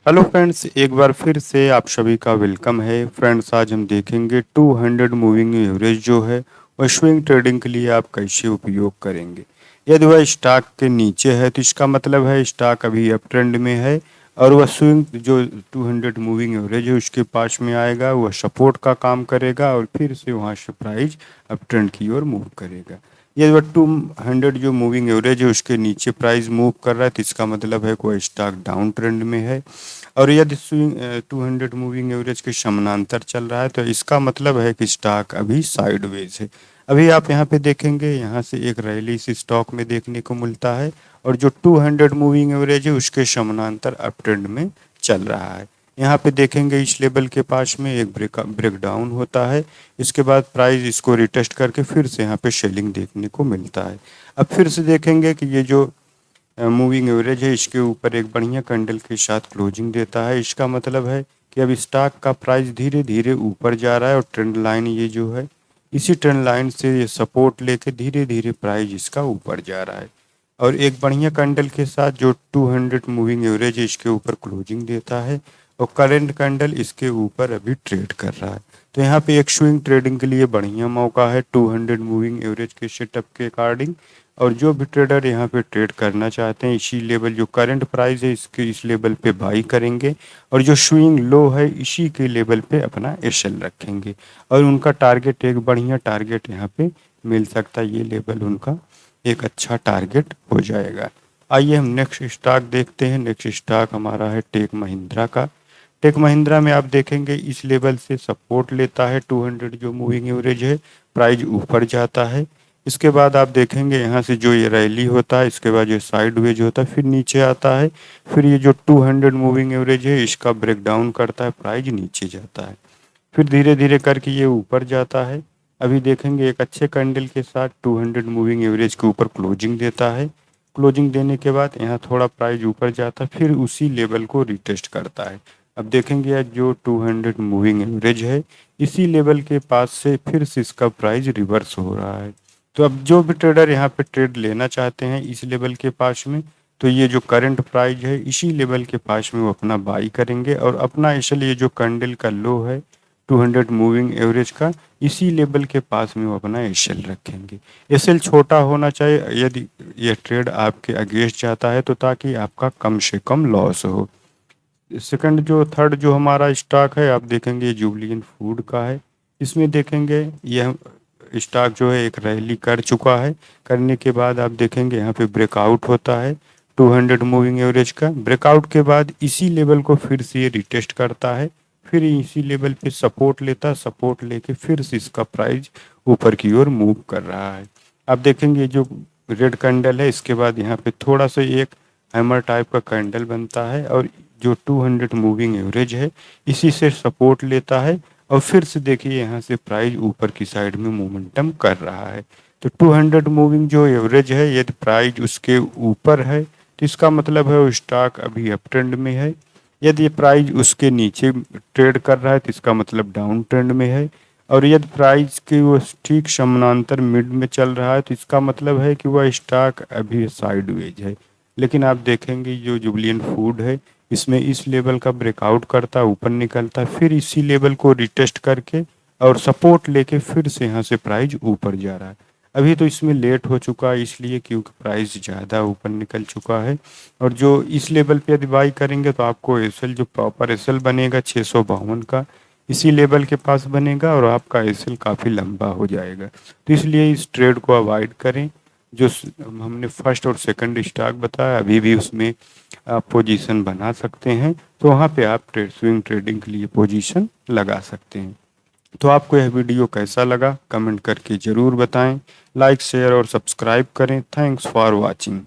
Hello friends, एक बार फिर से आप सभी का वेलकम है। फ्रेंड्स, आज हम देखेंगे 200 मूविंग एवरेज जो है वह स्विंग ट्रेडिंग के लिए आप कैसे उपयोग करेंगे। यदि वह स्टॉक के नीचे है तो इसका मतलब है स्टॉक अभी अप ट्रेंड में है और वह स्विंग जो 200 मूविंग एवरेज है उसके पास में आएगा, वह सपोर्ट का काम करेगा और फिर से वहाँ से प्राइस अप ट्रेंड की ओर मूव करेगा। ये जो 200 जो मूविंग एवरेज है उसके नीचे प्राइस मूव कर रहा है तो इसका मतलब है कोई स्टॉक डाउन ट्रेंड में है। और यदि स्विंग 200 मूविंग एवरेज के समानांतर चल रहा है तो इसका मतलब है कि स्टॉक अभी साइडवेज है। अभी आप यहाँ पे देखेंगे, यहाँ से एक रैली इस स्टॉक में देखने को मिलता है और जो 200 मूविंग एवरेज है उसके समानांतर अप ट्रेंड में चल रहा है। यहाँ पे देखेंगे इस लेवल के पास में एक ब्रेक डाउन होता है। इसके बाद प्राइस इसको रिटेस्ट करके फिर से यहाँ पे सेलिंग देखने को मिलता है। अब फिर से देखेंगे कि ये जो मूविंग एवरेज है इसके ऊपर एक बढ़िया कैंडल के साथ क्लोजिंग देता है। इसका मतलब है कि अब स्टॉक का प्राइस धीरे धीरे ऊपर जा रहा है और ट्रेंड लाइन ये जो है इसी ट्रेंड लाइन से ये सपोर्ट लेके धीरे धीरे प्राइस इसका ऊपर जा रहा है। और एक बढ़िया कैंडल के साथ जो 200 मूविंग एवरेज है इसके ऊपर क्लोजिंग देता है और करंट कैंडल इसके ऊपर अभी ट्रेड कर रहा है। तो यहाँ पे एक स्विंग ट्रेडिंग के लिए बढ़िया मौका है 200 मूविंग एवरेज के सेटअप के अकॉर्डिंग। और जो भी ट्रेडर यहाँ पे ट्रेड करना चाहते हैं इसी लेवल जो करंट प्राइस है इसके इस लेवल पे बाई करेंगे और जो स्विंग लो है इसी के लेवल पे अपना एसएल रखेंगे और उनका टारगेट एक बढ़िया टारगेट यहाँ पे मिल सकता है। ये लेवल उनका एक अच्छा टारगेट हो जाएगा। आइए हम नेक्स्ट स्टॉक देखते हैं। नेक्स्ट स्टॉक हमारा है टेक महिंद्रा का। टेक महिंद्रा में आप देखेंगे इस लेवल से सपोर्ट लेता है 200 जो मूविंग एवरेज है, प्राइस ऊपर जाता है। इसके बाद आप देखेंगे यहाँ से जो ये रैली होता है इसके बाद जो साइडवेज होता है फिर नीचे आता है। फिर ये जो 200 मूविंग एवरेज है इसका ब्रेक डाउन करता है, प्राइस नीचे जाता है। फिर धीरे धीरे करके ये ऊपर जाता है। अभी देखेंगे एक अच्छे कैंडल के साथ 200 मूविंग एवरेज के ऊपर क्लोजिंग देता है। क्लोजिंग देने के बाद यहाँ थोड़ा प्राइस ऊपर जाता है फिर उसी लेवल को रिटेस्ट करता है। अब देखेंगे आज जो 200 मूविंग एवरेज है इसी लेवल के पास से फिर से इसका प्राइस रिवर्स हो रहा है। तो अब जो भी ट्रेडर यहाँ पे ट्रेड लेना चाहते हैं इस लेवल के पास में तो ये जो करंट प्राइस है इसी लेवल के पास में वो अपना बाई करेंगे और अपना इसलिए जो कैंडल का लो है 200 मूविंग एवरेज का इसी लेवल के पास में वो अपना एसएल रखेंगे। एसएल छोटा होना चाहिए यदि ये ट्रेड आपके अगेंस्ट जाता है तो ताकि आपका कम से कम लॉस हो। सेकंड जो थर्ड जो हमारा स्टॉक है आप देखेंगे जुबलियन फूड का है। इसमें देखेंगे यह स्टॉक जो है एक रैली कर चुका है। करने के बाद आप देखेंगे यहाँ पे ब्रेकआउट होता है 200 मूविंग एवरेज का। ब्रेकआउट के बाद इसी लेवल को फिर से ये रिटेस्ट करता है, फिर इसी लेवल पे सपोर्ट लेता है, सपोर्ट लेके फिर से इसका प्राइस ऊपर की ओर मूव कर रहा है। आप देखेंगे जो रेड कैंडल है इसके बाद यहाँ पे थोड़ा सा एक हैमर टाइप का कैंडल बनता है और जो 200 मूविंग एवरेज है इसी से सपोर्ट लेता है और फिर से देखिए यहाँ से प्राइस ऊपर की साइड में मोमेंटम कर रहा है। तो 200 मूविंग जो एवरेज है यदि प्राइस उसके ऊपर है तो इसका मतलब है वो स्टॉक अभी अप ट्रेंड में है। यदि प्राइस उसके नीचे ट्रेड कर रहा है तो इसका मतलब डाउन ट्रेंड में है। और यदि प्राइस के वो ठीक समानांतर मिड में चल रहा है तो इसका मतलब है कि वह स्टॉक अभी साइडवेज है। लेकिन आप देखेंगे जो जुबलियन फूड है इसमें इस लेवल का ब्रेकआउट करता है, ऊपर निकलता है, फिर इसी लेवल को रिटेस्ट करके और सपोर्ट लेके फिर से यहाँ से प्राइस ऊपर जा रहा है। अभी तो इसमें लेट हो चुका है इसलिए क्योंकि प्राइस ज़्यादा ऊपर निकल चुका है। और जो इस लेवल पे यदि बाई करेंगे तो आपको एसएल जो प्रॉपर एसएल बनेगा 652 का इसी लेवल के पास बनेगा और आपका एसएल काफ़ी लंबा हो जाएगा। तो इसलिए इस ट्रेड को अवॉइड करें। जो हमने फर्स्ट और सेकंड स्टॉक बताया अभी भी उसमें आप पोजीशन बना सकते हैं, तो वहाँ पे आप स्विंग ट्रेडिंग के लिए पोजीशन लगा सकते हैं। तो आपको यह वीडियो कैसा लगा कमेंट करके ज़रूर बताएं। लाइक शेयर और सब्सक्राइब करें। Thanks for watching.